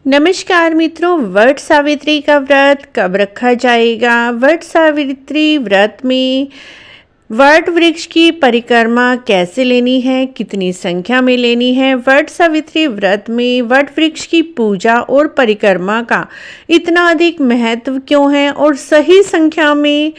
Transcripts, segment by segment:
नमस्कार मित्रों, वट सावित्री का व्रत कब रखा जाएगा। वट सावित्री व्रत में वट वृक्ष की परिक्रमा कैसे लेनी है, कितनी संख्या में लेनी है। वट सावित्री व्रत में वट वृक्ष की पूजा और परिक्रमा का इतना अधिक महत्व क्यों है और सही संख्या में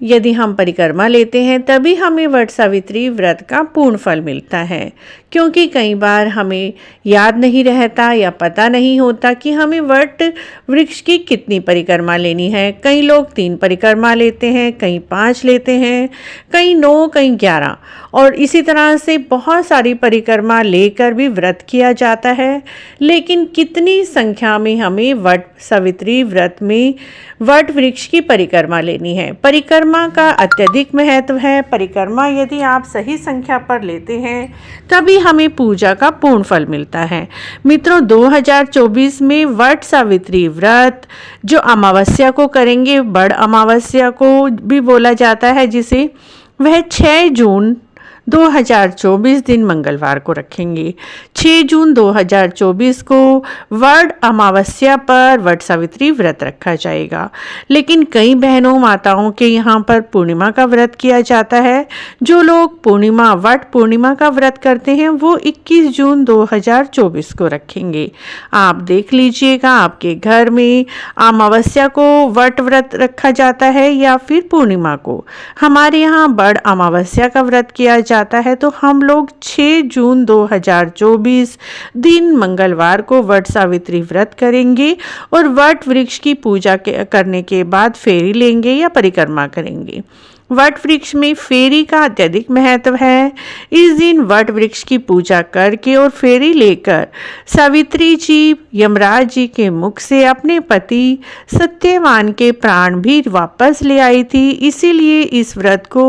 यदि हम परिक्रमा लेते हैं तभी हमें वट सावित्री व्रत का पूर्ण फल मिलता है। क्योंकि कई बार हमें याद नहीं रहता या पता नहीं होता कि हमें वट वृक्ष की कितनी परिक्रमा लेनी है। कई लोग 3 परिक्रमा लेते हैं, कई 5 लेते हैं, कई 9, कई 11 और इसी तरह से बहुत सारी परिक्रमा लेकर भी व्रत किया जाता है। लेकिन कितनी संख्या में हमें वट सावित्री व्रत में वट वृक्ष की परिक्रमा लेनी है। परिक्रमा का अत्यधिक महत्व है। परिक्रमा यदि आप सही संख्या पर लेते हैं तभी हमें पूजा का पूर्ण फल मिलता है। मित्रों, 2024 में वट सावित्री व्रत जो अमावस्या को करेंगे, बड़ अमावस्या को भी बोला जाता है, जिसे वह 6 जून 2024 दिन मंगलवार को रखेंगे। 6 जून 2024 को वट अमावस्या पर वट सावित्री व्रत रखा जाएगा। लेकिन कई बहनों माताओं के यहाँ पर पूर्णिमा का व्रत किया जाता है। जो लोग वट पूर्णिमा का व्रत करते हैं वो 21 जून 2024 को रखेंगे। आप देख लीजिएगा आपके घर में अमावस्या को वट व्रत रखा जाता है या फिर पूर्णिमा को। हमारे यहाँ बड़ अमावस्या का व्रत किया जाता है तो हम लोग 6 जून 2024 दिन मंगलवार को वट सावित्री व्रत करेंगे और वट वृक्ष की पूजा करने के बाद फेरी लेंगे या परिक्रमा करेंगे। वट वृक्ष में फेरी का अत्यधिक महत्व है। इस दिन वट वृक्ष की पूजा करके और फेरी लेकर सावित्री जी यमराज जी के मुख से अपने पति सत्यवान के प्राण भी वापस ले आई थी। इसीलिए इस व्रत को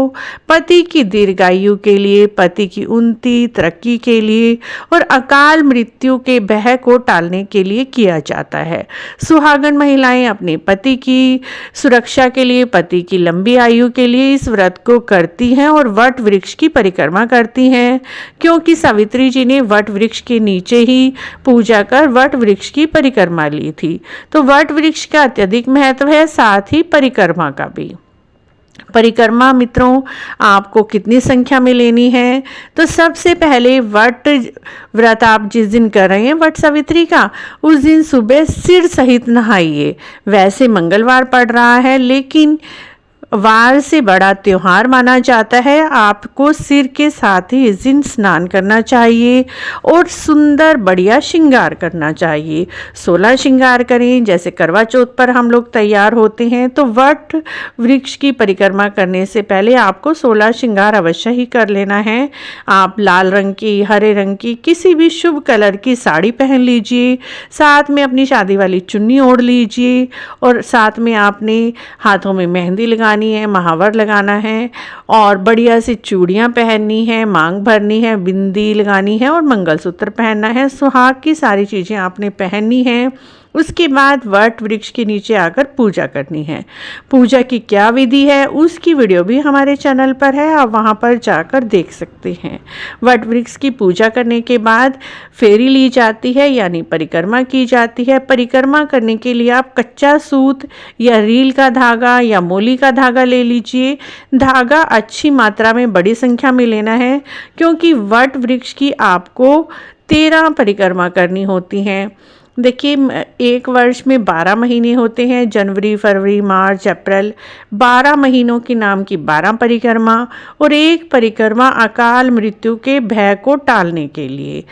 पति की दीर्घायु के लिए, पति की उन्नति तरक्की के लिए और अकाल मृत्यु के भय को टालने के लिए किया जाता है। सुहागन महिलाएं अपने पति की सुरक्षा के लिए, पति की लंबी आयु के लिए इस व्रत को करती हैं और वट वृक्ष की परिक्रमा करती हैं। क्योंकि सावित्री जी ने वट वृक्ष के नीचे ही पूजा कर वट वृक्ष की परिक्रमा ली थी, तो वट वृक्ष का अत्यधिक महत्व है, साथ ही परिक्रमा का भी। परिक्रमा मित्रों आपको कितनी संख्या में लेनी है, तो सबसे पहले वट व्रत आप जिस दिन कर रहे हैं वट सावित्री का, उस दिन सुबह सिर सहित नहाइए। वैसे मंगलवार पड़ रहा है लेकिन वार से बड़ा त्योहार माना जाता है। आपको सिर के साथ ही इस दिन स्नान करना चाहिए और सुंदर बढ़िया श्रृंगार करना चाहिए। 16 श्रृंगार करें। जैसे करवा चौथ पर हम लोग तैयार होते हैं तो वट वृक्ष की परिक्रमा करने से पहले आपको 16 श्रृंगार अवश्य ही कर लेना है। आप लाल रंग की, हरे रंग की, किसी भी शुभ कलर की साड़ी पहन लीजिए, साथ में अपनी शादी वाली चुन्नी ओढ़ लीजिए और साथ में आपने हाथों में मेहंदी लगानी है, महावर लगाना है और बढ़िया सी चूड़ियां पहननी है, मांग भरनी है, बिंदी लगानी है और मंगलसूत्र पहनना है। सुहाग की सारी चीज़ें आपने पहननी है। उसके बाद वट वृक्ष के नीचे आकर पूजा करनी है। पूजा की क्या विधि है उसकी वीडियो भी हमारे चैनल पर है, आप वहां पर जाकर देख सकते हैं। वट वृक्ष की पूजा करने के बाद फेरी ली जाती है यानी परिक्रमा की जाती है। परिक्रमा करने के लिए आप कच्चा सूत या रील का धागा या मोली का धागा ले लीजिए। धागा अच्छी मात्रा में, बड़ी संख्या में लेना है क्योंकि वट वृक्ष की आपको 13 परिक्रमा करनी होती हैं। देखिए, एक वर्ष में 12 महीने होते हैं, जनवरी, फरवरी, मार्च, अप्रैल, 12 महीनों के नाम की 12 परिक्रमा और एक परिक्रमा अकाल मृत्यु के भय को टालने के लिए,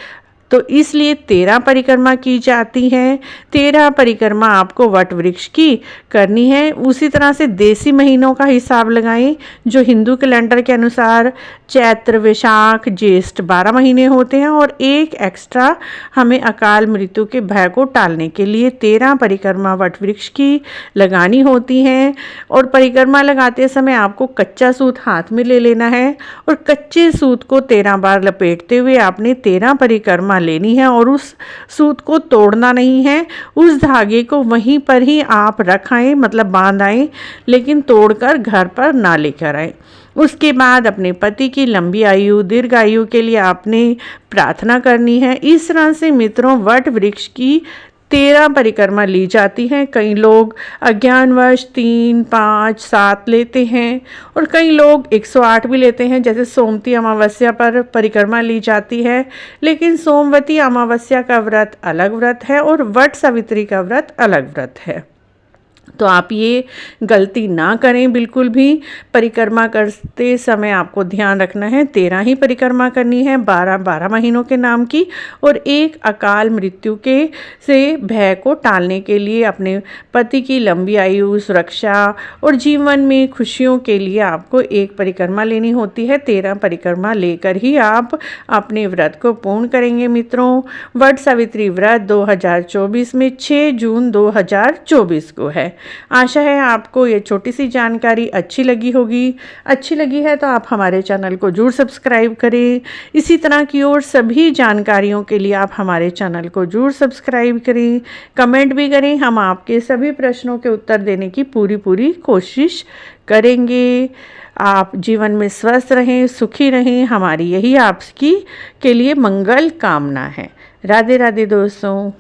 तो इसलिए 13 परिक्रमा की जाती हैं। 13 परिक्रमा आपको वट वृक्ष की करनी है। उसी तरह से देसी महीनों का हिसाब लगाएं जो हिंदू कैलेंडर के अनुसार चैत्र, वैशाख, ज्येष्ठ 12 महीने होते हैं और एक एक्स्ट्रा हमें अकाल मृत्यु के भय को टालने के लिए 13 परिक्रमा वट वृक्ष की लगानी होती हैं। और परिक्रमा लगाते समय आपको कच्चा सूत हाथ में ले लेना है और कच्चे सूत को 13 बार लपेटते हुए आपने 13 परिक्रमा लेनी है और उस सूत को तोड़ना नहीं है। उस धागे को वहीं पर ही आप रखाएं, मतलब बांध आएं, लेकिन तोड़कर घर पर ना लेकर आए। उसके बाद अपने पति की लंबी आयु, दीर्घ आयु के लिए आपने प्रार्थना करनी है। इस तरह से मित्रों वट वृक्ष की 13 परिक्रमा ली जाती हैं। कई लोग अज्ञानवश 3, 5, 7 लेते हैं और कई लोग 108 भी लेते हैं। जैसे सोमवती अमावस्या पर परिक्रमा ली जाती है, लेकिन सोमवती अमावस्या का व्रत अलग व्रत है और वट सावित्री का व्रत अलग व्रत है। तो आप ये गलती ना करें बिल्कुल भी। परिक्रमा करते समय आपको ध्यान रखना है 13 ही परिक्रमा करनी है, 12 महीनों के नाम की, और एक अकाल मृत्यु के से भय को टालने के लिए, अपने पति की लंबी आयु, सुरक्षा और जीवन में खुशियों के लिए आपको एक परिक्रमा लेनी होती है। 13 परिक्रमा लेकर ही आप अपने व्रत को पूर्ण करेंगे मित्रों। वट सावित्री व्रत 2024 में 6 जून 2024 को है। आशा है आपको ये छोटी सी जानकारी अच्छी लगी होगी। अच्छी लगी है तो आप हमारे चैनल को जरूर सब्सक्राइब करें। इसी तरह की और सभी जानकारियों के लिए आप हमारे चैनल को जरूर सब्सक्राइब करें, कमेंट भी करें। हम आपके सभी प्रश्नों के उत्तर देने की पूरी कोशिश करेंगे। आप जीवन में स्वस्थ रहें, सुखी रहें, हमारी यही आपकी के लिए मंगल कामना है। राधे राधे दोस्तों।